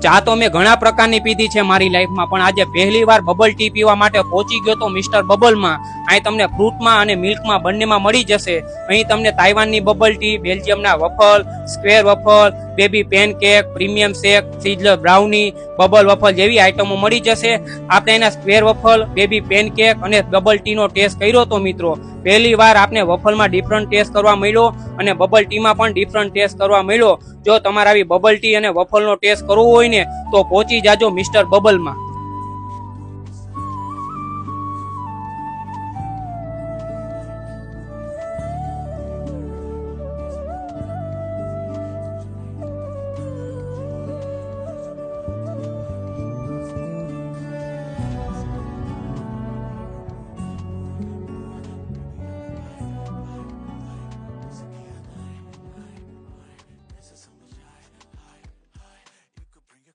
ચા તો મેં ઘણા પ્રકારની પીધી છે મારી લાઈફમાં, પણ આજે પહેલી વાર બબલ ટી પીવા માટે પહોંચી ગયો તો મિસ્ટર બબલમાં. અહીં તમને ફ્રૂટમાં અને મિલ્કમાં બંનેમાં મળી જશે. અહીં તમને તાઇવાનની બબલ ટી, બેલ્જિયમના waffle, square waffle, baby pancake, premium shake, sizzler brownie, bubble waffle જેવી આઈટમો મળી જશે. આપણે એના સ્ક્વેર વફલ, બેબી પેનકેક અને બબલ ટીનો ટેસ્ટ કર્યો તો મિત્રો, પહેલી વાર આપને વફલમાં ડિફરન્ટ ટેસ્ટ કરવા મળ્યો અને બબલ ટીમાં પણ ડિફરન્ટ ટેસ્ટ કરવા મળ્યો. જો તમારે આવી બબલ ટી અને વફલનો ટેસ્ટ કરવો હોય ને તો પહોંચી જાજો મિસ્ટર બબલમાં.